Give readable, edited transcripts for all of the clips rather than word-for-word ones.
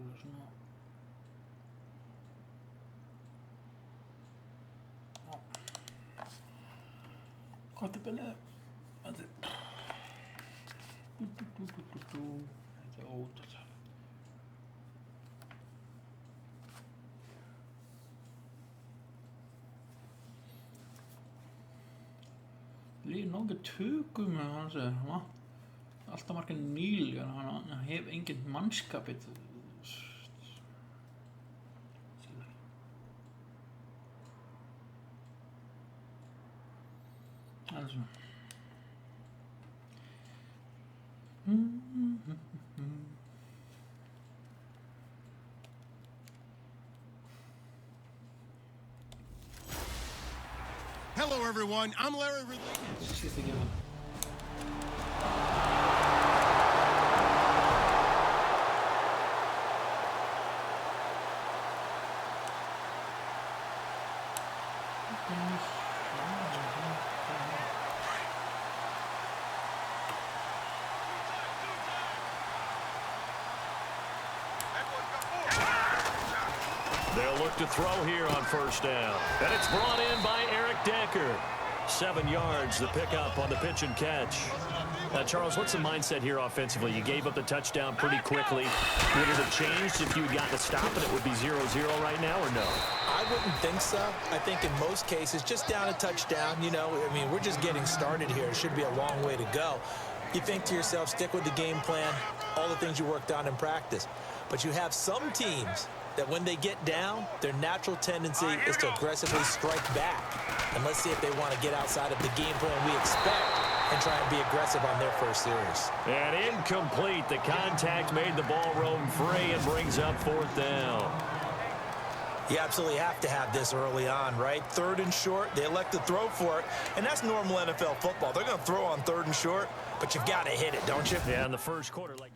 No. No. Kohti pelejä. Se outo täällä. Líður nógu tökum með hans alltaf margir nýljar, hann hef engin mannskapið. Það er svona. Hello, everyone. I'm Larry Ridley. They'll look to throw here on first down. And it's brought in by Eric Decker. 7 yards, the pickup on the pitch and catch. Charles, what's the mindset here offensively? You gave up the touchdown pretty quickly. Would it have changed if you had gotten a stop and it would be 0-0 right now, or no? I wouldn't think so. I think in most cases, just down a touchdown, you know, I mean, we're just getting started here. It should be a long way to go. You think to yourself, stick with the game plan, all the things you worked on in practice. But you have some teams that when they get down, their natural tendency is to aggressively strike back. And let's see if they want to get outside of the game plan we expect and try and be aggressive on their first series. And incomplete. The contact made the ball roam free and brings up 4th down. You absolutely have to have this early on, right? 3rd and short, they elect to throw for it, and that's normal NFL football. They're going to throw on 3rd and short, but you've got to hit it, don't you? Yeah, in the first quarter, like...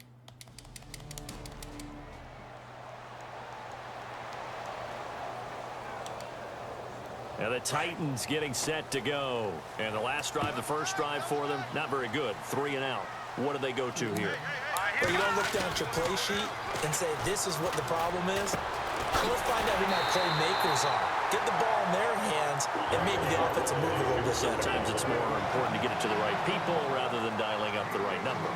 And the Titans getting set to go. And the last drive, the first drive for them, not very good. 3 and out. What do they go to here? Well, you don't look down at your play sheet and say, this is what the problem is. Let's find out who my playmakers are. Get the ball in their hands, and maybe the offense will move a little bit better. Sometimes it's more important to get it to the right people rather than dialing up the right number.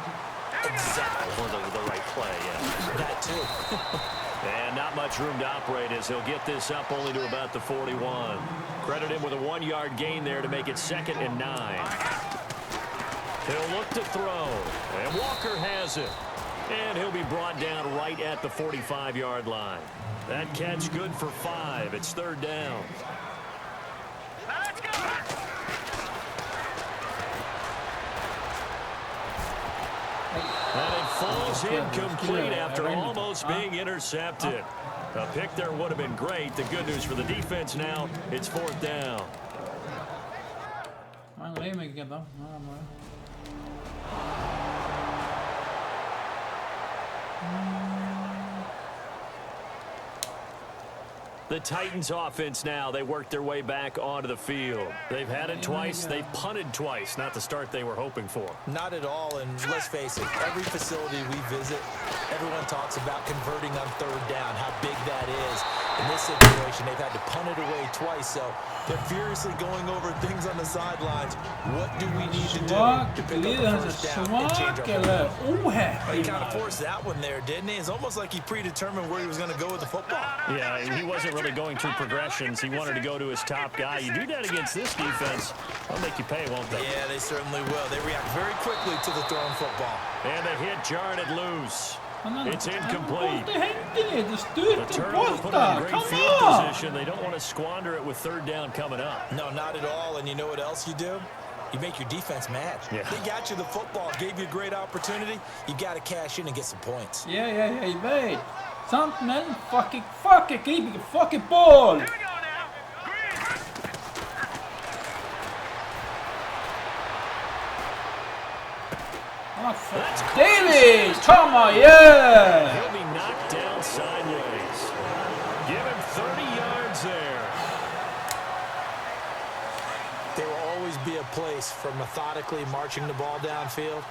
Exactly. Or the right play, yeah. That too. And not much room to operate as he'll get this up only to about the 41. Credit him with a 1-yard gain there to make it 2nd and 9. He'll look to throw, and Walker has it. And he'll be brought down right at the 45-yard line. That catch good for 5. It's 3rd down. Let's go! And it falls incomplete after almost being intercepted. A pick there would have been great. The good news for the defense now, it's 4th down. The Titans offense now, they work their way back onto the field. They've had it twice. They've punted twice. Not the start they were hoping for. Not at all, and let's face it, every facility we visit, everyone talks about converting on 3rd down, how big that is. In this situation, they've had to punt it away twice, so they're furiously going over things on the sidelines. What do we need to do to pick up the first down and change our play? He kind of forced that one there, didn't he? It's almost like he predetermined where he was going to go with the football. Yeah, he wasn't really going through progressions. He wanted to go to his top guy. You do that against this defense, they'll make you pay, won't they? Yeah, they certainly will. They react very quickly to the thrown football. And the hit jarred it loose. It's incomplete. The turnover put them in great field position. They don't want to squander it with 3rd down coming up. No, not at all. And you know what else you do? You make your defense mad. Yeah. They got you the football, gave you a great opportunity. You got to cash in and get some points. Yeah, you vet. Sant, men fucking keep the fucking ball. Here we go now. David, come on, yeah. He'll be knocked down sideways. Give him 30 yards there. There will always be a place for methodically marching the ball downfield.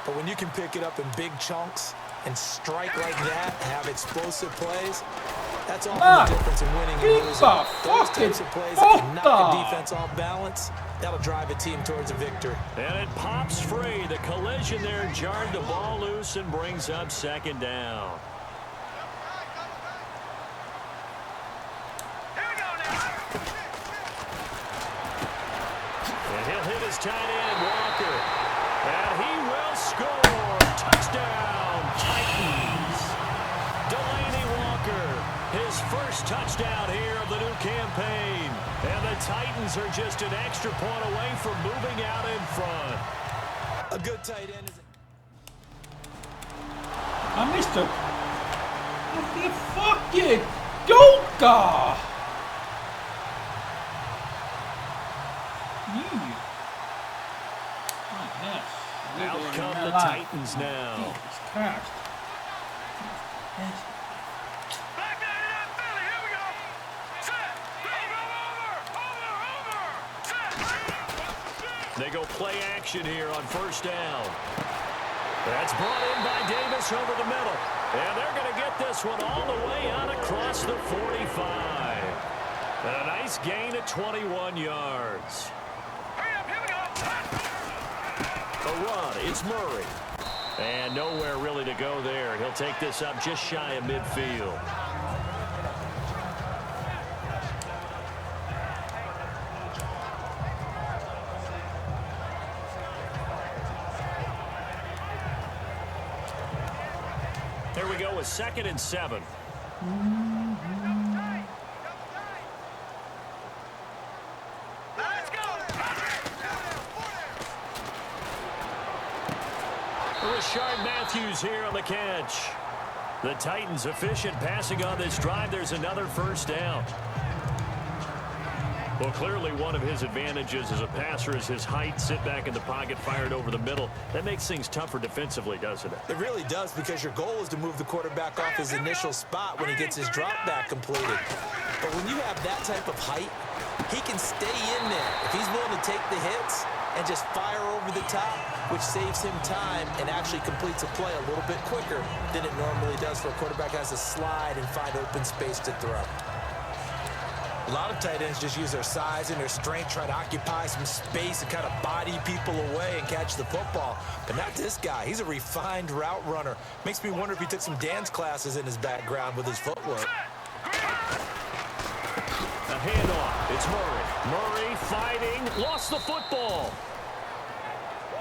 But when you can pick it up in big chunks, and strike like that, have explosive plays, that's all the difference in winning and losing. Those types of plays that can knock a defense off balance, that'll drive a team towards a victory. And it pops free. The collision there jarred the ball loose and brings up second down. And he'll hit his tight end, Walker. And he will score. Touchdown, Titans. Delaney Walker, his first touchdown here of the new campaign. And the Titans are just an extra point away from moving out in front. A good tight end is... I missed it. You fucking joker! Out come the Titans now. Jesus Christ. Back down to that Philly. Here we go. Set. Over. Set. They go play action here on first down. That's brought in by Davis over the middle. And they're going to get this one all the way out across the 45. And a nice gain at 21 yards. Hurry up. Here we go. A run, it's Murray. And nowhere really to go there. He'll take this up just shy of midfield. Here we go with 2nd and 7. Let's go. Rashard Matthews here on the catch. The Titans efficient passing on this drive. There's another first down. Well, clearly one of his advantages as a passer is his height. Sit back in the pocket, fired over the middle. That makes things tougher defensively, doesn't it? It really does, because your goal is to move the quarterback off his initial spot when he gets his drop back completed. But when you have that type of height, he can stay in there. If he's willing to take the hits and just fire over the top, which saves him time and actually completes a play a little bit quicker than it normally does for a quarterback who has to slide and find open space to throw. A lot of tight ends just use their size and their strength, try to occupy some space and kind of body people away and catch the football. But not this guy. He's a refined route runner. Makes me wonder if he took some dance classes in his background with his footwork. A handoff. It's Murray. Murray fighting. Lost the football.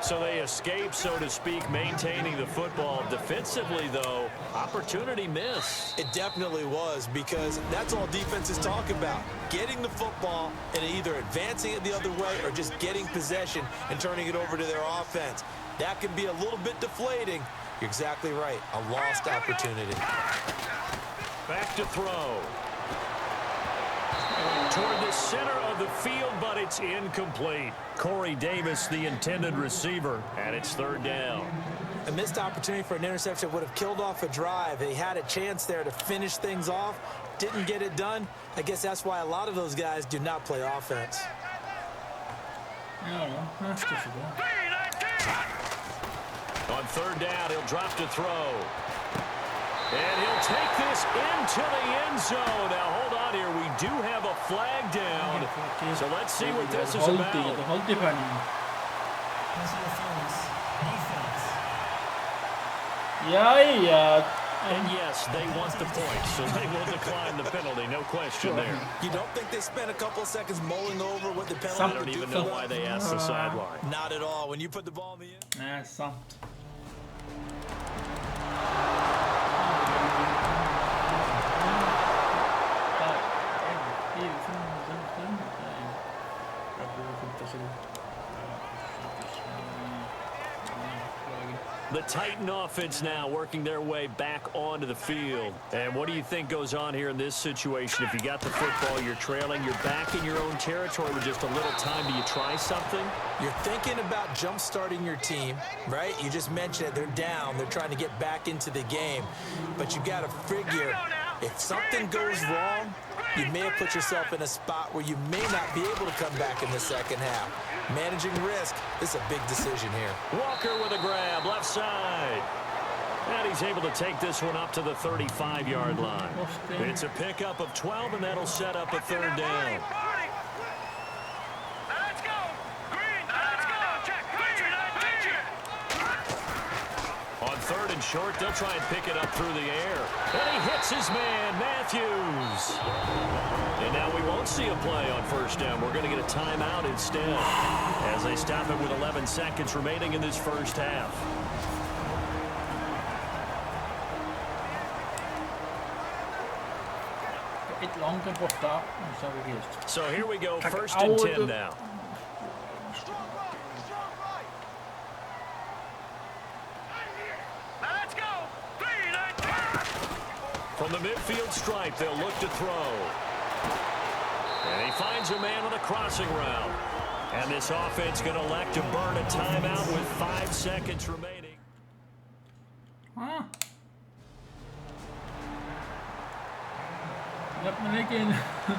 So they escape, so to speak, maintaining the football. Defensively, though, opportunity missed. It definitely was, because that's all defenses talk about. Getting the football and either advancing it the other way or just getting possession and turning it over to their offense. That can be a little bit deflating. You're exactly right. A lost opportunity. Back to throw. Toward the center of the field, but it's incomplete. Corey Davis, the intended receiver, and it's 3rd down. A missed opportunity for an interception would have killed off a drive. They had a chance there to finish things off, didn't get it done. I guess that's why a lot of those guys do not play offense. On 3rd down, he'll drop to throw. And he'll take this into the end zone. Now, hold on here. We do have a flag down. So let's see what this is about. Yeah. And yes, they want the point, so they will decline the penalty. No question there. You don't think they spent a couple of seconds mulling over what the penalty I don't even know why they asked the sideline. Not at all. When you put the ball in the end. Sant. The Titan offense now working their way back onto the field. And what do you think goes on here in this situation? If you got the football, you're trailing, you're back in your own territory with just a little time. Do you try something? You're thinking about jump-starting your team, right? You just mentioned it. They're down. They're trying to get back into the game. But you got to figure, if something goes wrong, you may have put yourself in a spot where you may not be able to come back in the second half. Managing risk is a big decision here. Walker with a grab, left side. And he's able to take this one up to the 35-yard line. It's a pickup of 12, and that'll set up a third down. Let's go. Green. Let's go. Check. On third and short, they'll try and pick it up through the air. And he hits his man, Matthews. And now we won't see a play on first down. We're going to get a timeout instead as they stop it with 11 seconds remaining in this first half. So here we go, first and 10 now. Let's go. From the midfield stripe, they'll look to throw. And he finds a man on the crossing route. And this offense going to elect to burn a timeout with 5 seconds remaining. Huh? Let me again. Okay,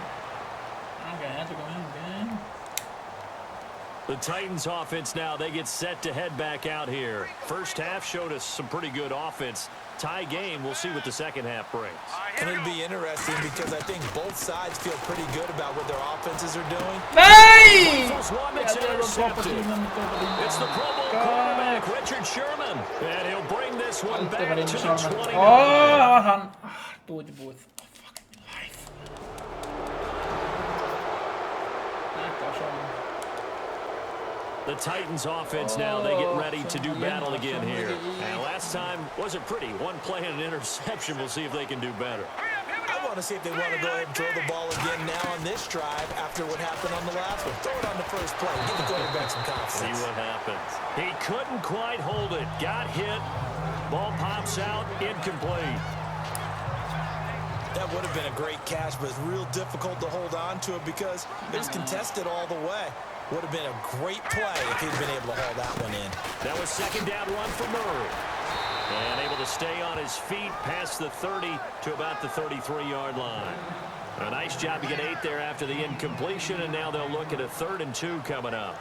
I have to go in again. The Titans offense now, they get set to head back out here. First half showed us some pretty good offense. Tie game, we'll see what the second half brings. And it'll be interesting because I think both sides feel pretty good about what their offenses are doing. Hey! This one that's intercepted. It's the Pro Bowl quarterback, Richard Sherman. And he'll bring this one back to the 29. Han doe het boot. Fucking life. The Titans offense now, they get ready to do battle again here. And last time wasn't pretty. One play and an interception. We'll see if they can do better. I want to see if they want to go ahead and throw the ball again now on this drive after what happened on the last one. Throw it on the first play. Give the quarterback some confidence. See what happens. He couldn't quite hold it. Got hit. Ball pops out. Incomplete. That would have been a great catch, but it's real difficult to hold on to it because it was contested all the way. Would have been a great play if he'd been able to haul that one in. That was second down run for Murray. And able to stay on his feet past the 30 to about the 33-yard line. A nice job to get 8 there after the incompletion, and now they'll look at a 3rd and 2 coming up.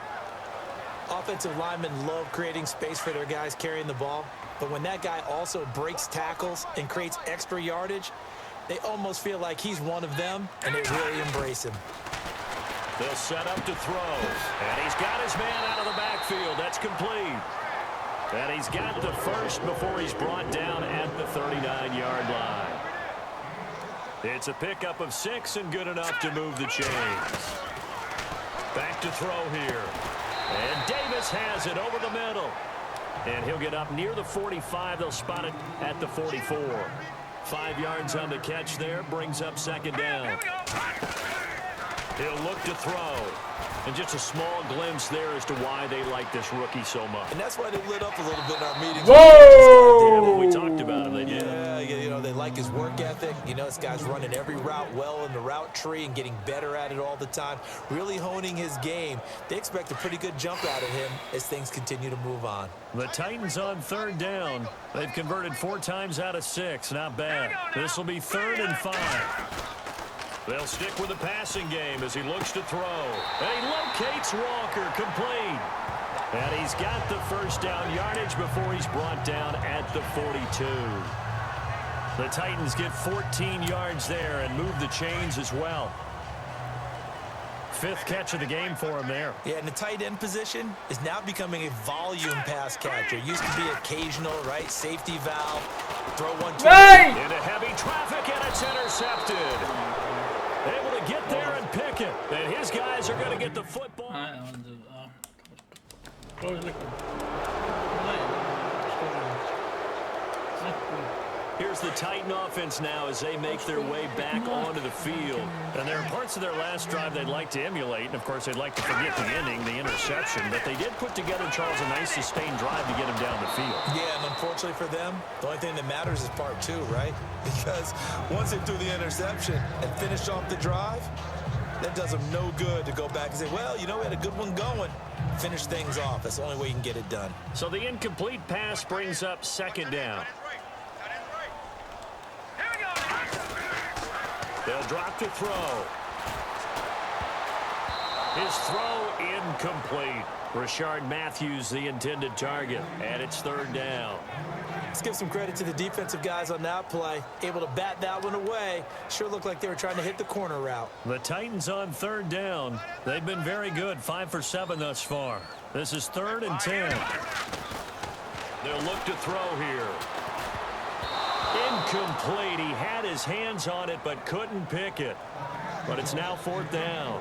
Offensive linemen love creating space for their guys carrying the ball, but when that guy also breaks tackles and creates extra yardage, they almost feel like he's one of them, and they really embrace him. They'll set up to throw. And he's got his man out of the backfield. That's complete. And he's got the first before he's brought down at the 39-yard line. It's a pickup of 6 and good enough to move the chains. Back to throw here. And Davis has it over the middle. And he'll get up near the 45. They'll spot it at the 44. 5 yards on the catch there. Brings up second down. He'll look to throw. And just a small glimpse there as to why they like this rookie so much. And that's why they lit up a little bit in our meetings. Whoa! We talked about him, they did. Yeah, you know, they like his work ethic. You know, this guy's running every route well in the route tree and getting better at it all the time, really honing his game. They expect a pretty good jump out of him as things continue to move on. The Titans on 3rd down. They've converted 4 times out of 6. Not bad. This will be 3rd and 5. They'll stick with the passing game as he looks to throw. And he locates Walker, complete. And he's got the first down yardage before he's brought down at the 42. The Titans get 14 yards there and move the chains as well. 5th catch of the game for him there. Yeah, and the tight end position is now becoming a volume pass catcher. Used to be occasional, right? Safety valve. Throw one, two. Hey! Into heavy traffic, and it's intercepted. Able to get there and pick it. And his guys are going to get the football. Here's the Titan offense now as they make their way back onto the field. And there are parts of their last drive they'd like to emulate. And, of course, they'd like to forget the ending, the interception. But they did put together, Charles, a nice sustained drive to get him down the field. Yeah, and unfortunately for them, the only thing that matters is part 2, right? Because once they threw the interception and finished off the drive, that does them no good to go back and say, well, you know, we had a good one going. Finish things off. That's the only way you can get it done. So the incomplete pass brings up second down. They'll drop to throw. His throw incomplete. Rashard Matthews, the intended target, and it's 3rd down. Let's give some credit to the defensive guys on that play. Able to bat that one away. Sure looked like they were trying to hit the corner route. The Titans on 3rd down. They've been very good, 5 for 7 thus far. This is 3rd and 10. They'll look to throw here. Incomplete. He had his hands on it but couldn't pick it. But it's now 4th down.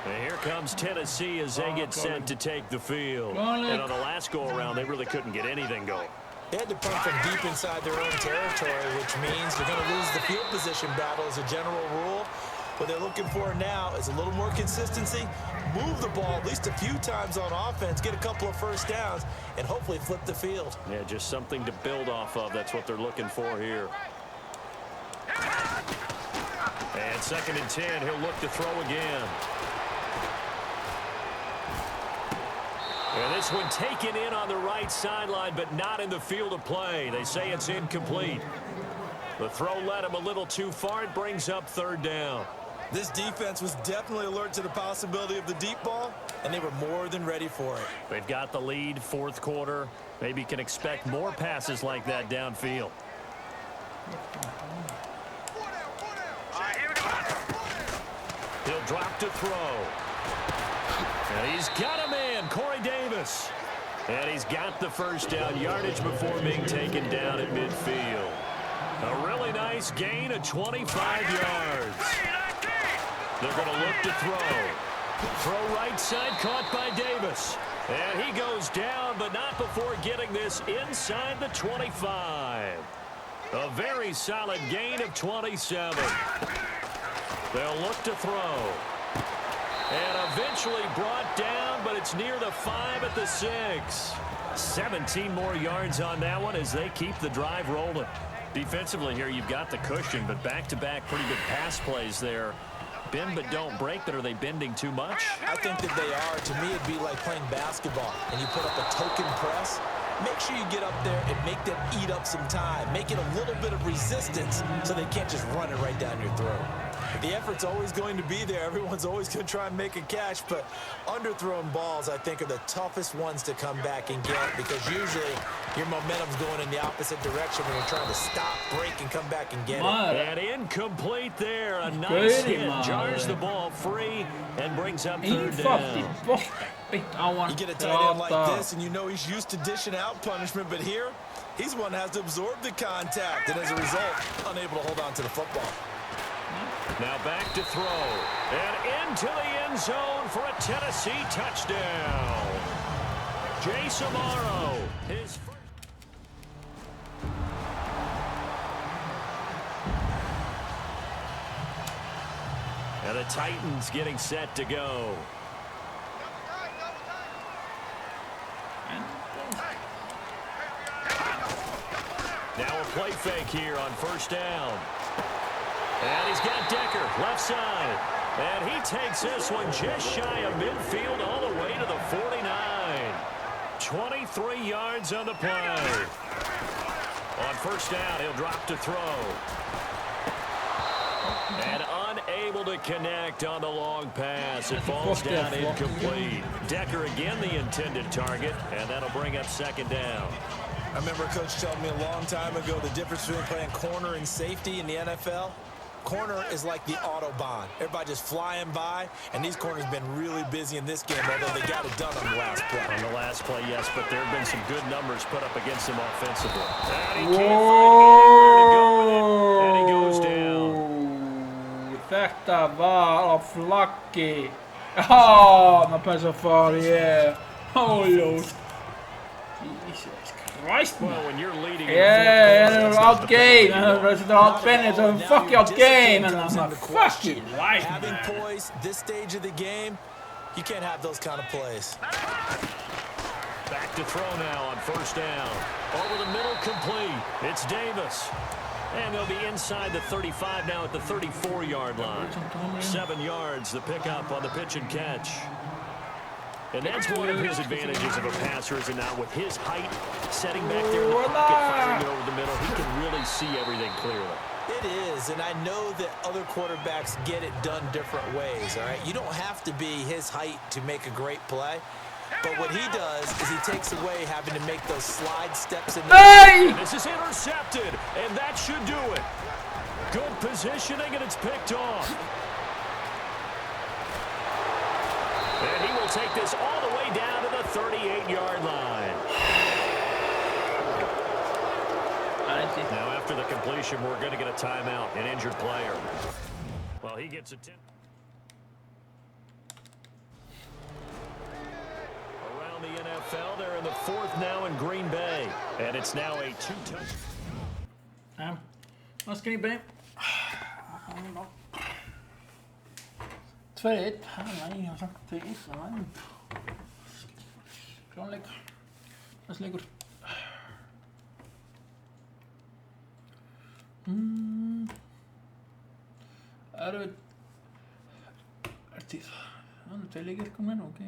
And here comes Tennessee as they get set to take the field. And on the last go-around, they really couldn't get anything going. They had to punt from deep inside their own territory, which means they're going to lose the field position battle as a general rule. What they're looking for now is a little more consistency, move the ball at least a few times on offense, get a couple of first downs, and hopefully flip the field. Yeah, just something to build off of. That's what they're looking for here. And 2nd and 10, he'll look to throw again. And this one taken in on the right sideline, but not in the field of play. They say it's incomplete. The throw led him a little too far. It brings up 3rd down. This defense was definitely alert to the possibility of the deep ball, and they were more than ready for it. They've got the lead, 4th quarter. Maybe can expect more passes like that downfield. He'll drop to throw. And he's got a man, Corey Davis. And he's got the 1st down, yardage before being taken down at midfield. A really nice gain of 25 yards. They're going to look to throw. Throw right side, caught by Davis. And he goes down, but not before getting this inside the 25. A very solid gain of 27. They'll look to throw. And eventually brought down, but it's near the 5 at the 6. 17 more yards on that one as they keep the drive rolling. Defensively here, you've got the cushion, but back-to-back pretty good pass plays there. Bend but don't break, but are they bending too much? I think that they are. To me, it'd be like playing basketball, and you put up a token press. Make sure you get up there and make them eat up some time. Make it a little bit of resistance so they can't just run it right down your throat. The effort's always going to be there. Everyone's always going to try and make a catch, but underthrown balls, I think, are the toughest ones to come back and get because usually your momentum's going in the opposite direction when you're trying to stop, break, and come back and get it. And incomplete there. A nice hit. Jars the ball free and brings up 3rd down. You get a tight end like this, and you know he's used to dishing out punishment, but here, he's one that has to absorb the contact, and as a result, unable to hold on to the football. Now back to throw. And into the end zone for a Tennessee touchdown. Jay Samaro. His first. And the Titans getting set to go. Now a play fake here on 1st down. And he's got Decker, left side. And he takes this one just shy of midfield all the way to the 49. 23 yards on the play. On 1st down, he'll drop to throw. And unable to connect on the long pass. It falls down incomplete. Decker again the intended target, and that'll bring up 2nd down. I remember a coach telling me a long time ago the difference between playing corner and safety in the NFL. Corner is like the Autobahn. Everybody just flying by, and these corners have been really busy in this game, although they got it done on the last play. On the last play, yes, but there have been some good numbers put up against him offensively. And he can't find anywhere to go with it, and he goes down. Þetta var á flaggi. Mä pääsin far, yeah. Oh, Jesus Christ, man. Well, when you're leading, yeah, out game, and out Bennett, fuck out game, and I'm like, fuck you, right? Having poise this stage of the game, you can't have those kind of plays. Back to throw now on 1st down. Over the middle, complete. It's Davis. And they'll be inside the 35 now at the 34-yard line. 7 yards, the pickup on the pitch and catch. And that's one of his advantages of a passer, is it not? With his height, setting back there in the pocket, firing it over the middle, he can really see everything clearly. It is, and I know that other quarterbacks get it done different ways, all right? You don't have to be his height to make a great play, but what he does is he takes away having to make those slide steps in the And this is intercepted, and that should do it. Good positioning, and it's picked off. And he will take this all the way down to the 38-yard line. Now, after the completion, we're going to get a timeout, an injured player. Well, he gets a 10. Around the NFL, they're in the 4th now in Green Bay. And it's now a 2-touchdown. Vad ska ni be? 2-1. Nej, alltså. 2-1. Nej. Klarleik. Næstleikur. Tíð. Það 2 leikir komin, ok.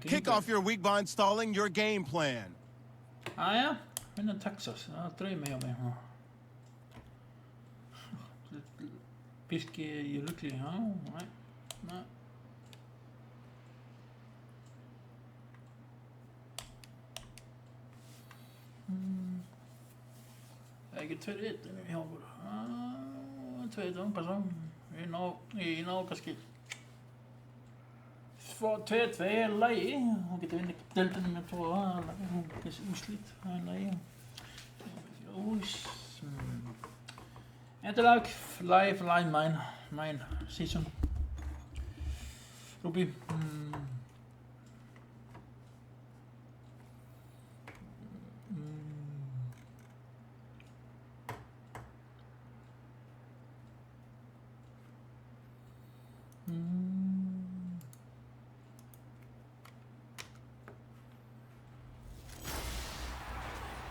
Kick off your week by installing your game plan. Ja, minna Texas. Það dreymi hjá mig. Birki í rugli, já, nei. Það ekki 2-1 hjá okkur. 2-1, passa. Ég ná kannski 2-2 er lægi. Hún getur vinnið deildinu með 2 úrslit. Það er lægi. Þetta lag, live mine season. Ruby.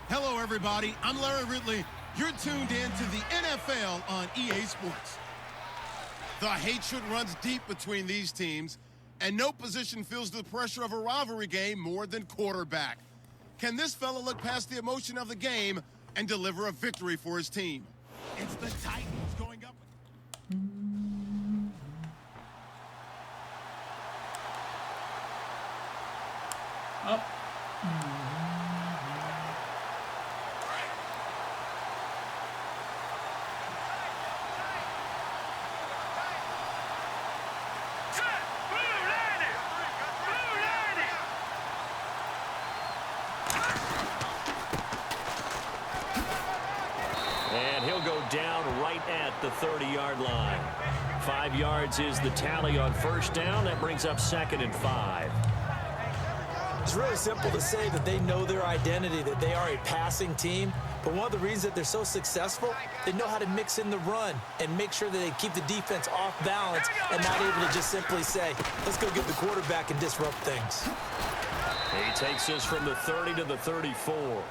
Hello, everybody. I'm Larry Ridley. You're tuned in to the NFL on EA Sports. The hatred runs deep between these teams, and no position feels the pressure of a rivalry game more than quarterback. Can this fella look past the emotion of the game and deliver a victory for his team? It's the Titans going up. Up. And he'll go down right at the 30-yard line. 5 yards is the tally on first down. That brings up 2nd and 5. It's really simple to say that they know their identity, that they are a passing team. But one of the reasons that they're so successful, they know how to mix in the run and make sure that they keep the defense off balance and not able to just simply say, let's go get the quarterback and disrupt things. He takes us from the 30 to the 34.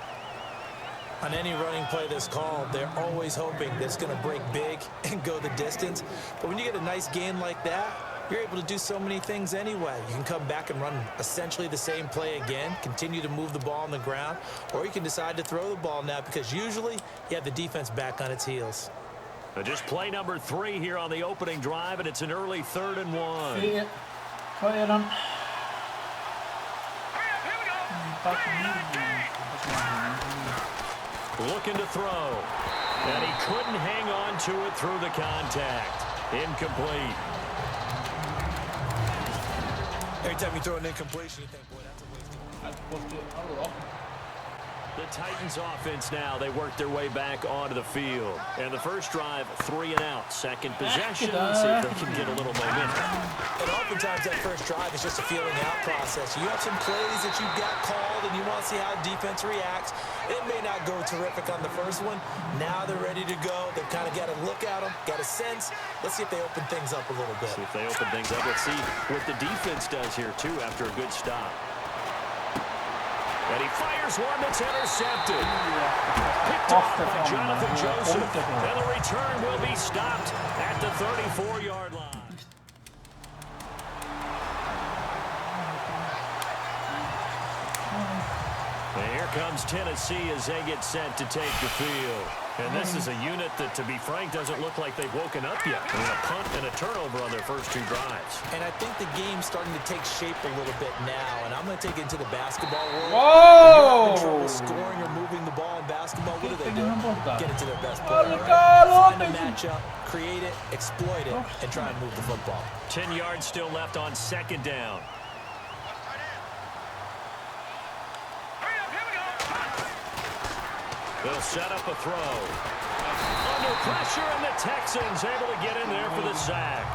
On any running play that's called, they're always hoping that it's going to break big and go the distance. But when you get a nice gain like that, you're able to do so many things anyway. You can come back and run essentially the same play again, continue to move the ball on the ground, or you can decide to throw the ball now because usually you have the defense back on its heels. Just play number 3 here on the opening drive, and it's an early 3rd and 1. See it. Quiet on. Looking to throw. And he couldn't hang on to it through the contact. Incomplete. Every time you throw an incompletion, you think, boy, that's a waste of time. The Titans offense now, they work their way back onto the field. And the first drive, 3 and out. Second possession, see if they can get a little momentum. And oftentimes that first drive is just a feeling out process. You have some plays that you've got called and you want to see how defense reacts. It may not go terrific on the first one. Now they're ready to go. They've kind of got to look at them, got a sense. Let's see if they open things up a little bit. See if they open things up. Let's see what the defense does here, too, after a good stop. And he fires one that's intercepted. Picked off by Jonathan Joseph. And the return will be stopped at the 34-yard line. And here comes Tennessee as they get set to take the field. And this is a unit that, to be frank, doesn't look like they've woken up yet. I mean, a punt and a turnover on their first 2 drives. And I think the game's starting to take shape a little bit now. And I'm going to take it into the basketball world. Whoa! If you're having trouble scoring or moving the ball in basketball, what do they do? Get it to their best player. Oh, Find a matchup, create it, exploit it, and try and move the football. 10 yards still left on second down. They'll set up a throw. Under pressure, and the Texans able to get in there for the sack.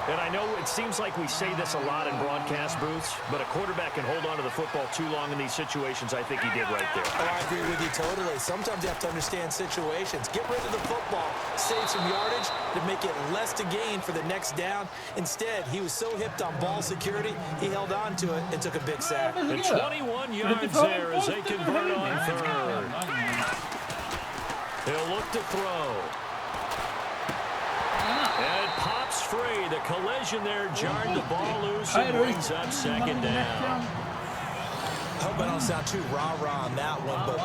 And I know it seems like we say this a lot in broadcast booths, but a quarterback can hold on to the football too long in these situations. I think he did right there. Oh, I agree with you totally. Sometimes you have to understand situations. Get rid of the football, save some yardage to make it less to gain for the next down. Instead, he was so hipped on ball security, he held on to it and took a big sack. And 21 yards there as they convert on third. He'll look to throw. And it pops free. The collision there jarred the ball loose and brings up second down. I hope I don't sound too rah-rah on that one, but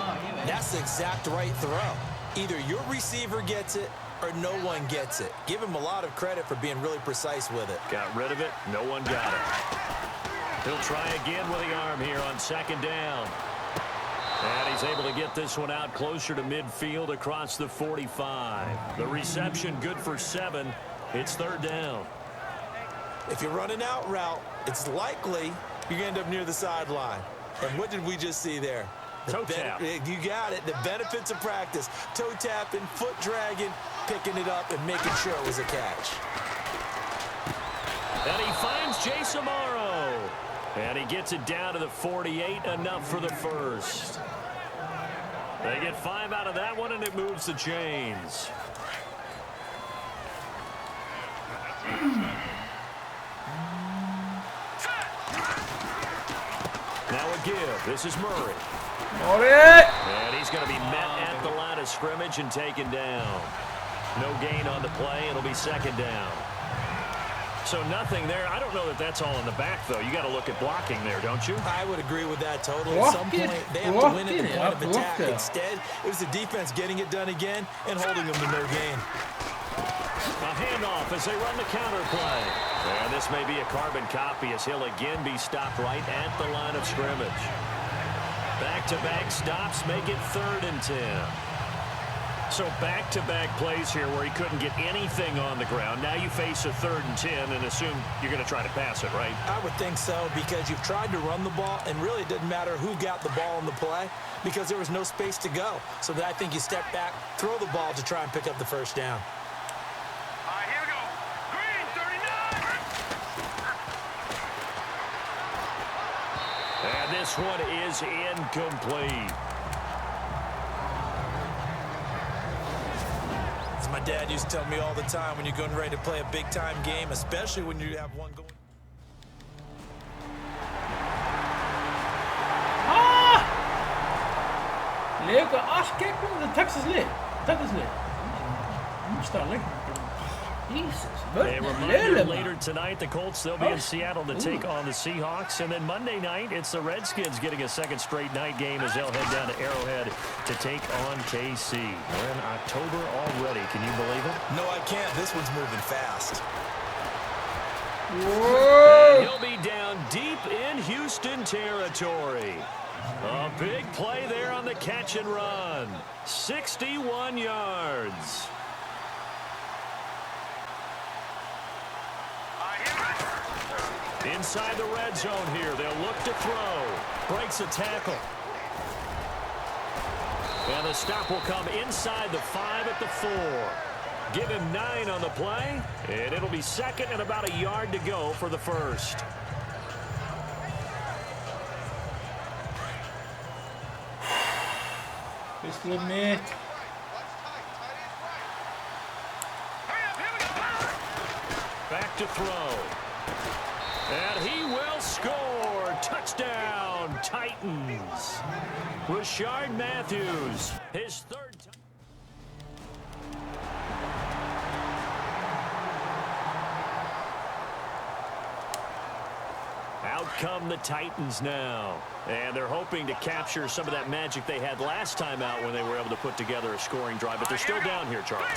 that's the exact right throw. Either your receiver gets it or no one gets it. Give him a lot of credit for being really precise with it. Got rid of it. No one got it. He'll try again with the arm here on second down. And he's able to get this one out closer to midfield across the 45. The reception good for 7. It's third down. If you're running out route, it's likely you're going to end up near the sideline. And what did we just see there? Toe tap. You got it. The benefits of practice. Toe tapping, foot dragging, picking it up, and making sure it was a catch. And he finds Jace Amaro. And he gets it down to the 48, enough for the first. They get 5 out of that one, and it moves the chains. Now a give. This is Murray. And he's going to be met at the line of scrimmage and taken down. No gain on the play. It'll be second down. So nothing there. I don't know that that's all in the back, though. You got to look at blocking there, don't you? I would agree with that totally. At some point, they have to win at the point of attack. Instead, it was the defense getting it done again and holding them to no gain. A handoff as they run the counter play. And this may be a carbon copy as he'll again be stopped right at the line of scrimmage. Back-to-back stops make it 3rd and 10. So back-to-back plays here where he couldn't get anything on the ground. Now you face a 3rd and 10 and assume you're going to try to pass it, right? I would think so, because you've tried to run the ball, and really it doesn't matter who got the ball in the play because there was no space to go. So I think you step back, throw the ball to try and pick up the first down. All right, here we go. Green, 39. And this one is incomplete. As my dad used to tell me all the time, when you're getting ready to play a big-time game, especially when you have one going. Lega allt gegnum the Texas lið. Start leiknum. Jesus. A reminder later tonight, the Colts, they'll be in Seattle to take on the Seahawks. And then Monday night, it's the Redskins getting a second straight night game as they'll head down to Arrowhead to take on KC. We're in October already. Can you believe it? No, I can't. This one's moving fast. And he'll be down deep in Houston territory. A big play there on the catch and run. 61 yards. Inside the red zone here. They'll look to throw. Breaks a tackle. And the stop will come inside the 5 at the 4. Give him 9 on the play, and it'll be second and about a yard to go for the first. Just limit. Back to throw. And he will score. Touchdown, Titans. Rashard Matthews, his third time. Out come the Titans now. And they're hoping to capture some of that magic they had last time out when they were able to put together a scoring drive. But they're still down here, Charles.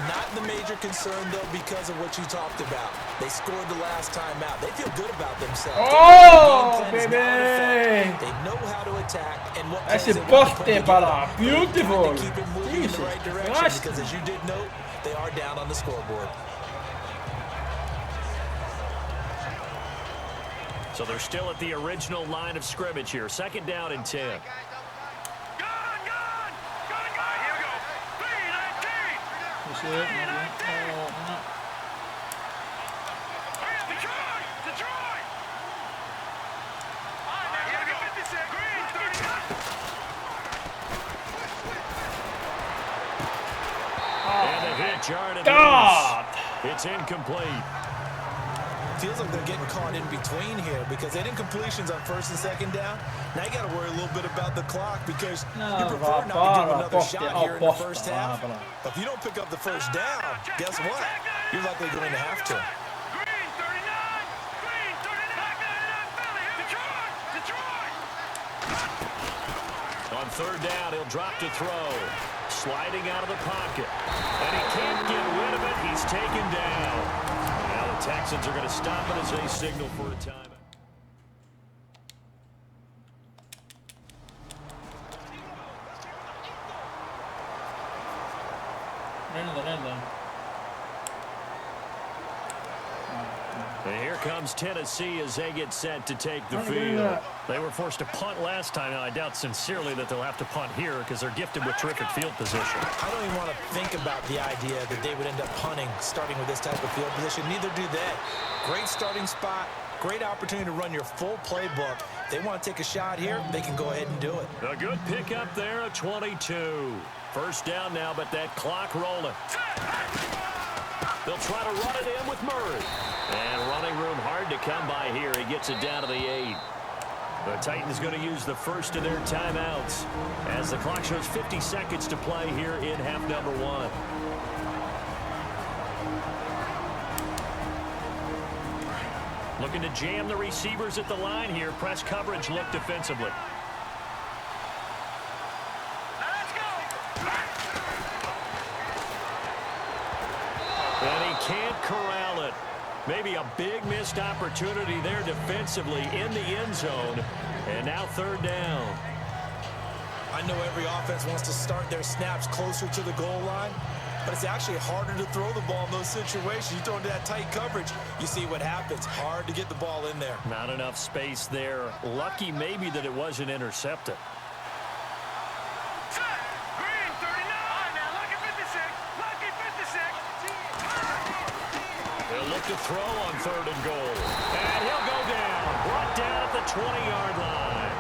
Not the major concern, though, because of what you talked about. They scored the last time out. They feel good about themselves. Oh, baby! They know how to attack and what That's a poste bara. Beautiful. To keep it moving in the right direction because, as you did note, they are down on the scoreboard. So they're still at the original line of scrimmage here. Second down and 10. Gun! Here we go. That's it. Hurry up, Detroit! All right, now here we go. 56, green, 39. And the hit, yard and God! loose. It's incomplete. Feels like they're getting caught in between here because they didn't completions on first and second down. Now you got to worry a little bit about the clock because you prefer not to give another shot here in the first half. But if you don't pick up the first down, guess what? You're likely going to have to. Green, 39. Green, 39. Detroit! On third down, he'll drop to throw. Sliding out of the pocket. And he can't get rid of it. He's taken down. Now the Texans are going to stop it as they signal for a timeout. And here comes Tennessee as they get set to take the field. They were forced to punt last time. Now, I doubt sincerely that they'll have to punt here because they're gifted with terrific field position. I don't even want to think about the idea that they would end up punting starting with this type of field position. Neither do they. Great starting spot. Great opportunity to run your full playbook. If they want to take a shot here, they can go ahead and do it. A good pickup there at 22. First down now, but that clock rolling. They'll try to run it in with Murray. And running room hard to come by here. He gets it down to the 8. The Titans going to use the first of their timeouts as the clock shows 50 seconds to play here in half number 1. Looking to jam the receivers at the line here. Press coverage look defensively. And he can't corral it. Maybe a big missed opportunity there defensively in the end zone. And now third down. I know every offense wants to start their snaps closer to the goal line, but it's actually harder to throw the ball in those situations. You throw into that tight coverage, you see what happens. Hard to get the ball in there. Not enough space there. Lucky maybe that it wasn't intercepted. Green, 39. Now lucky 56. Lucky 56. They'll look to throw on third and goal. And he'll go down. Brought down at the 20-yard line.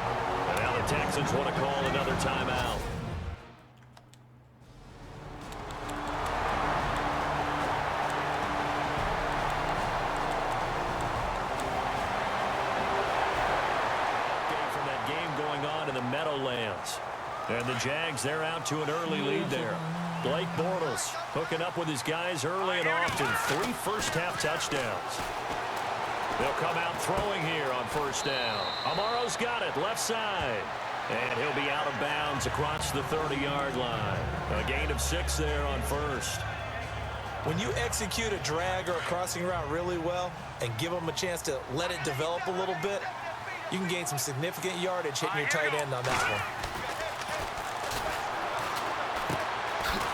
And now the Texans want to call another timeout. From that game going on in the Meadowlands. And the Jags, they're out to an early lead there. Blake Bortles hooking up with his guys early and often. 3 first-half touchdowns. They'll come out throwing here on first down. Amaro's got it, left side. And he'll be out of bounds across the 30-yard line. A gain of 6 there on first. When you execute a drag or a crossing route really well and give them a chance to let it develop a little bit, you can gain some significant yardage hitting your tight end on that one.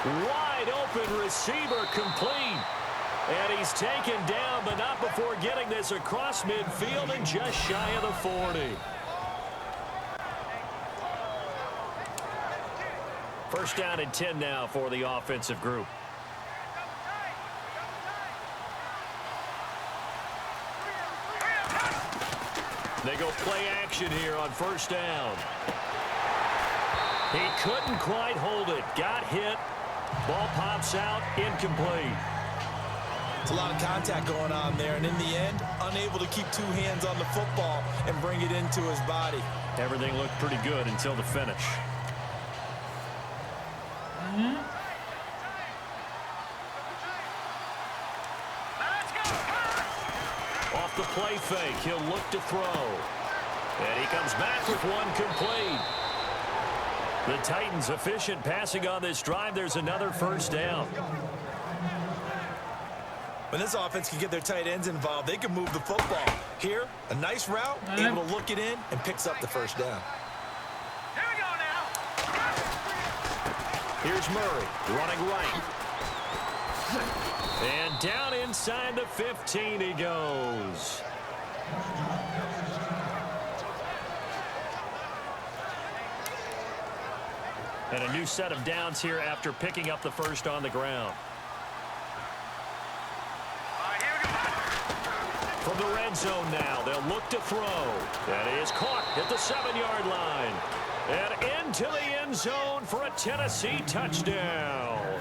Wide open receiver complete. And he's taken down, but not before getting this across midfield and just shy of the 40. First down and 10 now for the offensive group. They go play action here on first down. He couldn't quite hold it. Got hit. Ball pops out. Incomplete. It's a lot of contact going on there, and in the end, unable to keep two hands on the football and bring it into his body. Everything looked pretty good until the finish. Off the play fake, he'll look to throw. And he comes back with one complete. The Titans efficient passing on this drive. There's another first down. When this offense can get their tight ends involved, they can move the football. Here, a nice route, able to look it in, and picks up the first down. Here we go now. Here's Murray running right. And down inside the 15 he goes. And a new set of downs here after picking up the first on the ground. From the red zone now, they'll look to throw. That is caught at the 7-yard line. And into the end zone for a Tennessee touchdown.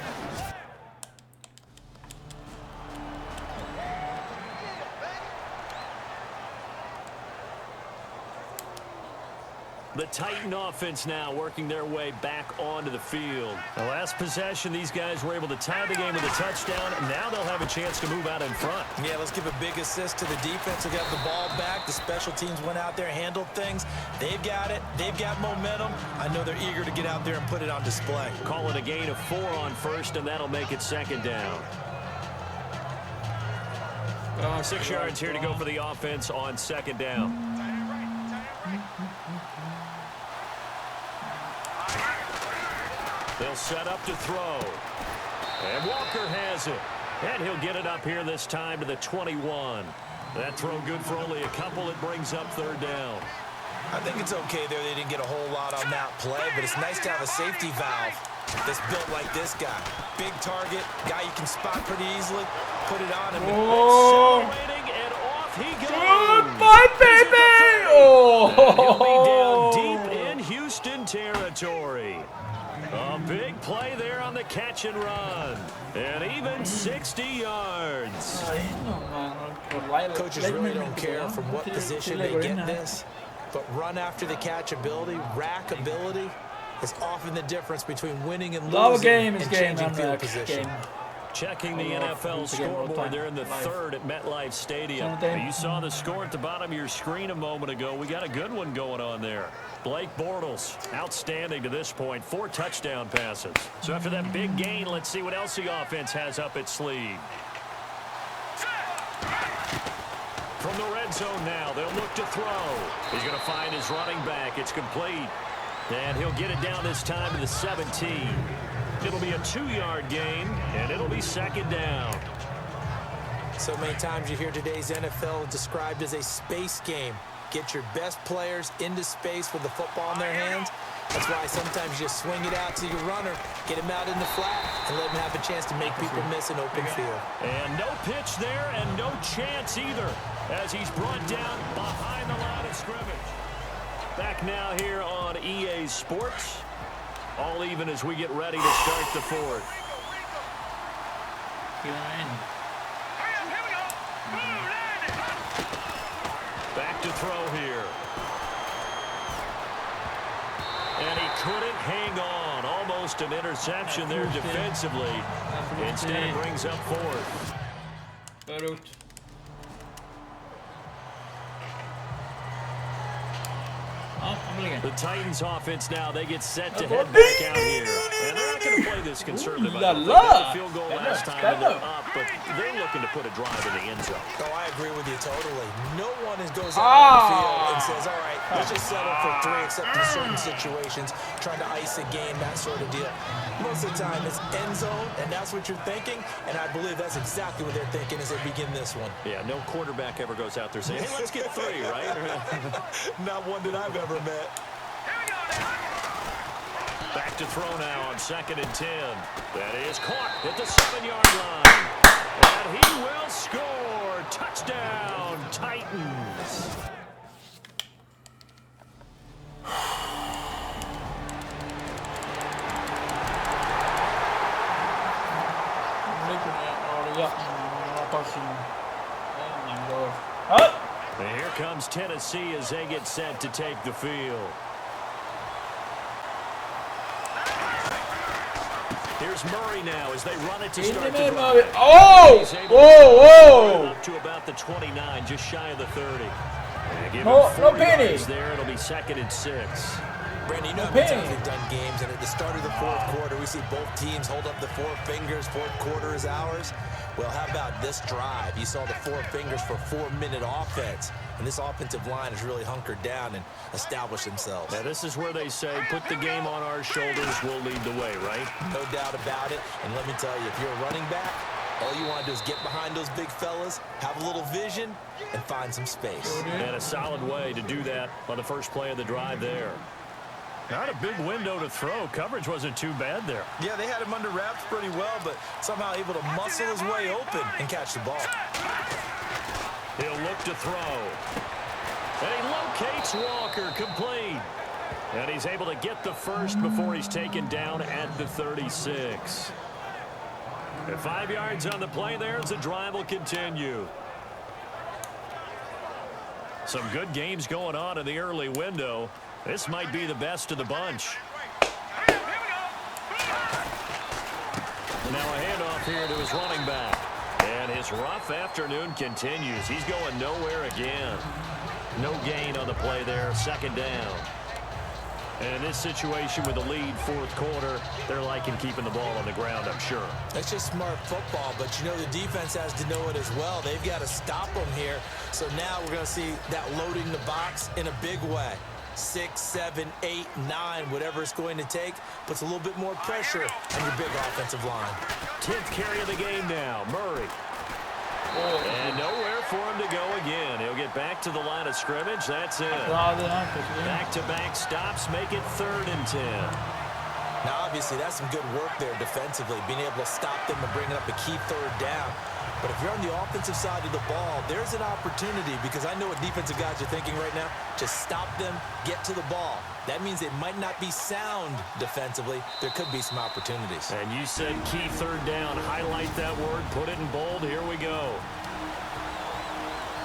The Titan offense now working their way back onto the field. The last possession, these guys were able to tie the game with a touchdown, and now they'll have a chance to move out in front. Yeah, let's give a big assist to the defense. They got the ball back. The special teams went out there, handled things. They've got it. They've got momentum. I know they're eager to get out there and put it on display. Call it a gain of 4 on first, and that'll make it second down. 6 yards here to go for the offense on second down. They'll set up to throw. And Walker has it. And he'll get it up here this time to the 21. That throw good for only a couple. It brings up third down. I think it's okay there. They didn't get a whole lot on that play, but it's nice to have a safety valve that's built like this guy. Big target, guy you can spot pretty easily. Put it on him. Accelerating, and off he goes. Goodbye, baby! Oh! He'll be down deep in Houston territory. A big play there on the catch and run. And even 60 yards. Coaches really don't care from what position they get this, but run after the catch ability, rack ability is often the difference between winning and losing and changing field position. Checking the NFL scoreboard, they're in the third at MetLife Stadium. You saw the score at the bottom of your screen a moment ago. We got a good one going on there. Blake Bortles, outstanding to this point, 4 touchdown passes. So after that big gain, let's see what else the offense has up its sleeve. From the red zone now, they'll look to throw. He's going to find his running back. It's complete. And he'll get it down this time to the 17. It'll be a 2-yard gain, and it'll be second down. So many times you hear today's NFL described as a space game. Get your best players into space with the football in their hands. That's why sometimes you just swing it out to your runner, get him out in the flat, and let him have a chance to make people miss an open field. And no pitch there, and no chance either, as he's brought down behind the line of scrimmage. Back now here on EA Sports. All even as we get ready to start the fourth. Back to throw here. And he couldn't hang on. Almost an interception there defensively. Instead, it brings up fourth. The Titans offense now, they get set to head back out here. And they're not going to play this conservative. They got the field goal last time and they're up, but they're looking to put a drive in the end zone. Oh, I agree with you totally. No one goes out on the field and says, all right, let's just settle for 3 except in certain situations, trying to ice a game, that sort of deal. Most of the time it's end zone, and that's what you're thinking, and I believe that's exactly what they're thinking as they begin this one. Yeah, no quarterback ever goes out there saying, hey, let's get 3, right? Not one that I've ever met. Back back to throw now on 2nd and 10. That is caught at the 7-yard line. And he will score. Touchdown, Titans. And here comes Tennessee as they get set to take the field. Here's Murray now as they run it to start the drive. Oh! Whoa! Up to about the 29, just shy of the 30. Give No him 40 penny. yards there. It'll be 2nd and 6. Brandon, you know how many times we've done games, and at the start of the fourth quarter, we see both teams hold up the 4 fingers. Fourth quarter is ours. Well, how about this drive? You saw the 4 fingers for 4-minute offense, and this offensive line has really hunkered down and established themselves. Now, this is where they say, put the game on our shoulders, we'll lead the way, right? No doubt about it. And let me tell you, if you're a running back, all you want to do is get behind those big fellas, have a little vision, and find some space. And a solid way to do that on the first play of the drive there. Not a big window to throw. Coverage wasn't too bad there. Yeah, they had him under wraps pretty well, but somehow able to muscle his way open and catch the ball. He'll look to throw. And he locates Walker, complete. And he's able to get the first before he's taken down at the 36. And 5 yards on the play there as the drive will continue. Some good games going on in the early window. This might be the best of the bunch. Now a handoff here to his running back. And his rough afternoon continues. He's going nowhere again. No gain on the play there. 2nd down. And in this situation with the lead, fourth quarter, they're liking keeping the ball on the ground, I'm sure. That's just smart football, but you know the defense has to know it as well. They've got to stop them here. So now we're going to see that loading the box in a big way. 6, 7, 8, 9, whatever it's going to take, puts a little bit more pressure on your big offensive line. 10th carry of the game now, Murray. And nowhere for him to go again. He'll get back to the line of scrimmage. That's it. Back-to-back stops make it 3rd and 10. Now, obviously, that's some good work there defensively, being able to stop them and bring up a key 3rd down. But if you're on the offensive side of the ball, there's an opportunity, because I know what defensive guys are thinking right now. Just stop them, get to the ball. That means it might not be sound defensively. There could be some opportunities. And you said key 3rd down. Highlight that word. Put it in bold. Here we go.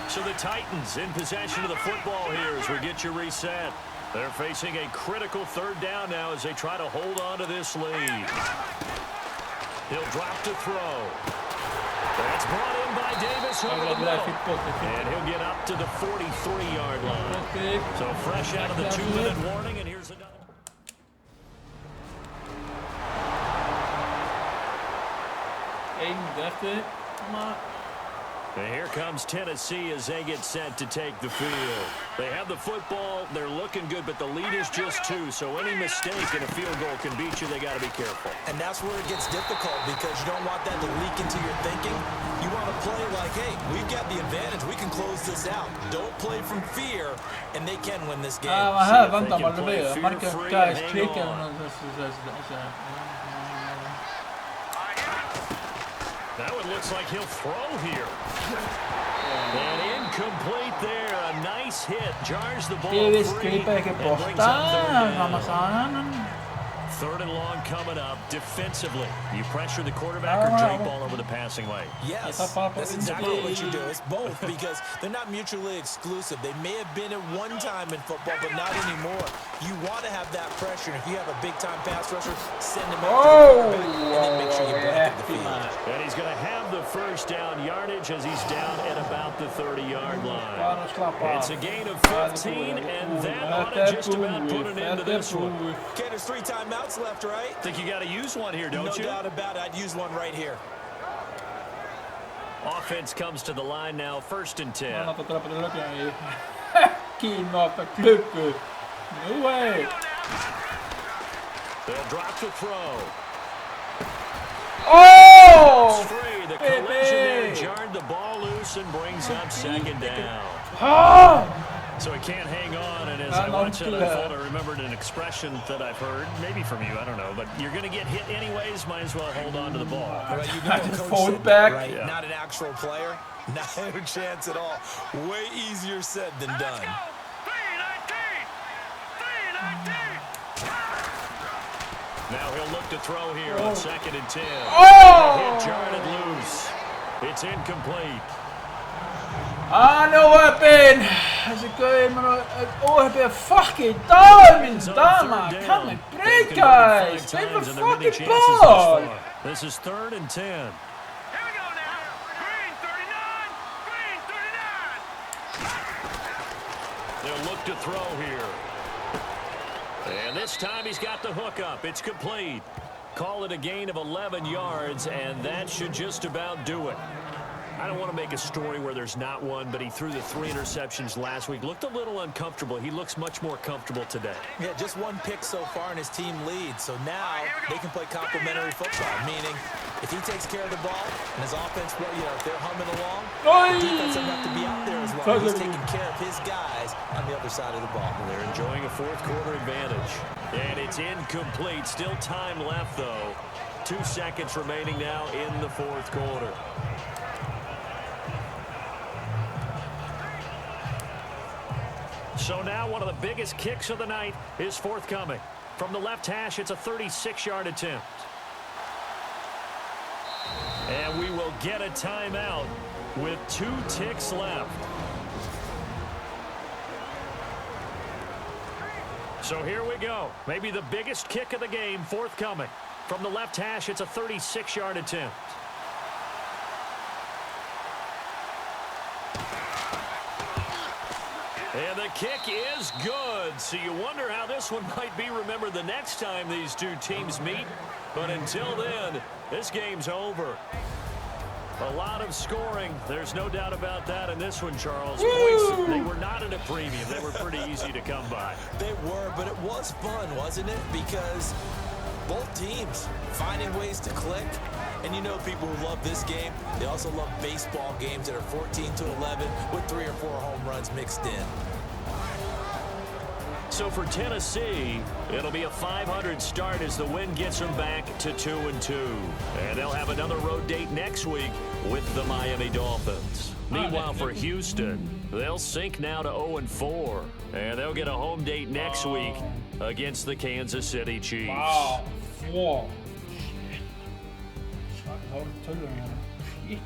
So the Titans in possession of the football here as we get you reset. They're facing a critical 3rd down now as they try to hold on to this lead. He'll drop to throw. That's brought in by Davis over the middle. And he'll get up to the 43-yard line. So fresh out of the 2-minute warning, and here's another. And here comes Tennessee as they get set to take the field. They have the football. They're looking good, but the lead is just 2. So any mistake in a field goal can beat you. They got to be careful. And that's where it gets difficult, because you don't want that to leak into your thinking. You want to play like, hey, we've got the advantage. We can close this out. Don't play from fear, and they can win this game. Här väntar man, det blir Marcus Guys klickar. Now it looks like he'll throw here. And incomplete there. A nice hit. Jars the ball free. And brings up 3rd and long coming up defensively. You pressure the quarterback or drape ball over the passing lane. Yes, that's exactly what you do. It's both, because they're not mutually exclusive. They may have been at one time in football, but not anymore. You want to have that pressure. If you have a big-time pass rusher, send him out to the quarterback, and then make sure you blanket the field. And he's going to have the first down yardage as he's down at about the 30-yard line. It's a gain of 15, and that ought to just about put an end to this one. Okay, there's 3 timeouts left, right? Think you got to use one here, don't you? No doubt about it. I'd use one right here. Offense comes to the line now, 1st and 10. No way. They'll drop to throw. Oh! Free. The collision there jarred the ball loose and brings up 2nd down. So he can't hang on, and as I watch it unfold, I remembered an expression that I've heard, maybe from you, I don't know, but you're going to get hit anyways, might as well hold on to the ball. Right, you know Just Coach fold said back. that, right? Yeah. Not an actual player, not a chance at all. Way easier said than done. 3-19. Now he'll look to throw here on 2nd and 10. Oh! Hit jarred loose. It's incomplete. No weapon! Alltså gå in med OHB fucking död damn! Kan vi break guys? Give a fucking ball! This is 3rd and 10. Here we go now. Green 39. Green 39. They'll look to throw here. And this time he's got the hook up. It's complete. Call it a gain of 11 yards, and that should just about do it. I don't want to make a story where there's not one, but he threw the 3 interceptions last week. Looked a little uncomfortable. He looks much more comfortable today. Yeah, just 1 pick so far and his team leads. So now they can play complementary football, meaning if he takes care of the ball and his offense, if they're humming along, the defense doesn't have to be out there as well. He's taking care of his guys on the other side of the ball. They're enjoying a 4th quarter advantage. And it's incomplete. Still time left, though. 2 seconds remaining now in the 4th quarter. So now one of the biggest kicks of the night is forthcoming. From the left hash, it's a 36-yard attempt. And we will get a timeout with 2 ticks left. So here we go. Maybe the biggest kick of the game forthcoming. From the left hash, it's a 36-yard attempt. And the kick is good. So you wonder how this one might be remembered the next time these 2 teams meet. But until then, this game's over. A lot of scoring. There's no doubt about that in this one, Charles. Points, they were not at a premium. They were pretty easy to come by. They were, but it was fun, wasn't it? Because both teams finding ways to click. And you know people who love this game, they also love baseball games that are 14-11 with 3 or 4 home runs mixed in. So for Tennessee, it'll be a 500 start as the win gets them back to 2-2. And they'll have another road date next week with the Miami Dolphins. Meanwhile, for Houston, they'll sink now to 0-4. And they'll get a home date next week against the Kansas City Chiefs. Wow. Wow. Shit.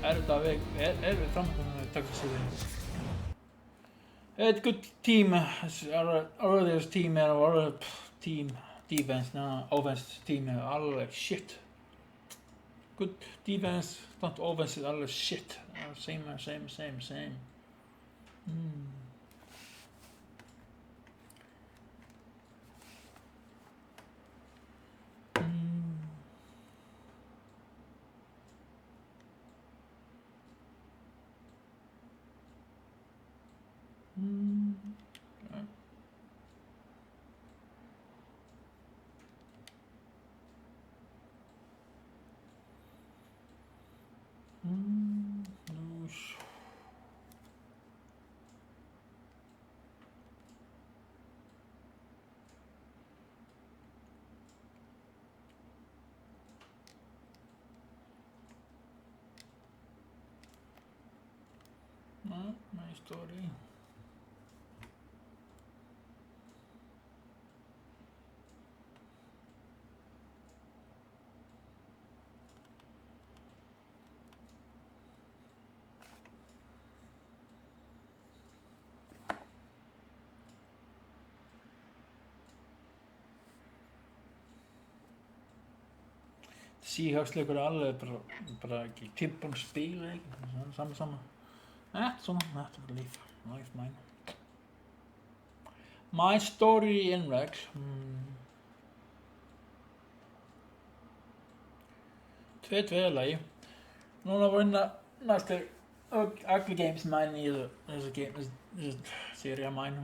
Við framkvæmum að taka sig við. It's good team. Our earliest team and our team defense now offense team all like shit. Good defense, not offense is all shit. Same. My story. Seahawks-leikur alveg bara ekki tippun spila ekki, sama. Svona, þetta er life mine. My story in Rex. 2-2 lagi. Núna vinna næstu ugly games mine í þessu game, þessu seria mine.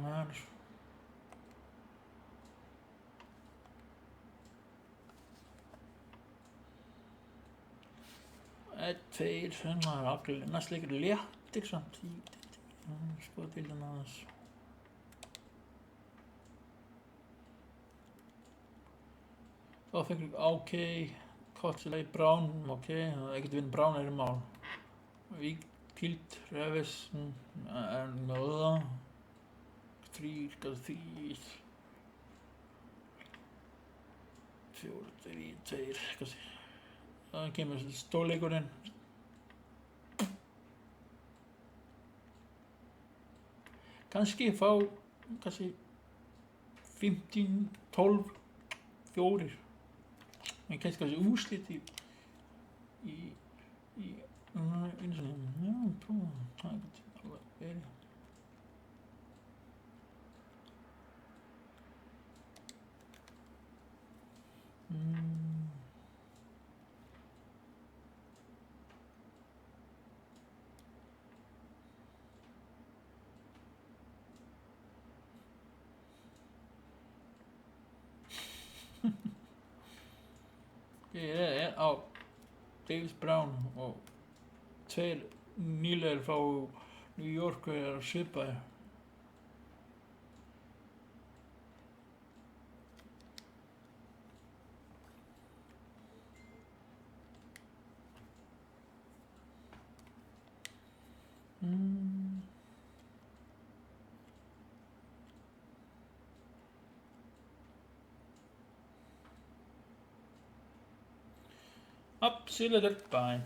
1, 2, svona ugly, næstu leikur léttir samt. Skoða bildina aðeins. Þá fengum við OK, Kotsley, Brown, OK, ekkert vinn Brown í mál. Víkild, Revis, Nóða, 3, 4, 3, 2, kannski. Það kemur stórleikurinn. Kannski fá, 15, 12, 4. En kannski úrslit í einu sinni. Já, prófa. Það geti alveg verið. Ég á Davis Brown og 2 nýlegar frá New York er svipaðir. Absolutely fine.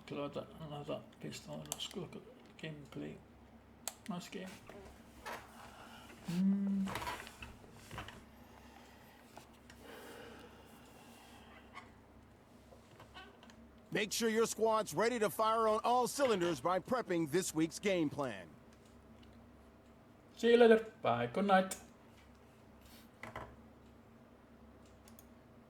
Klar another pistol on the school gameplay. Nice game. Make sure your squad's ready to fire on all cylinders by prepping this week's game plan. See you later. Bye. Good night.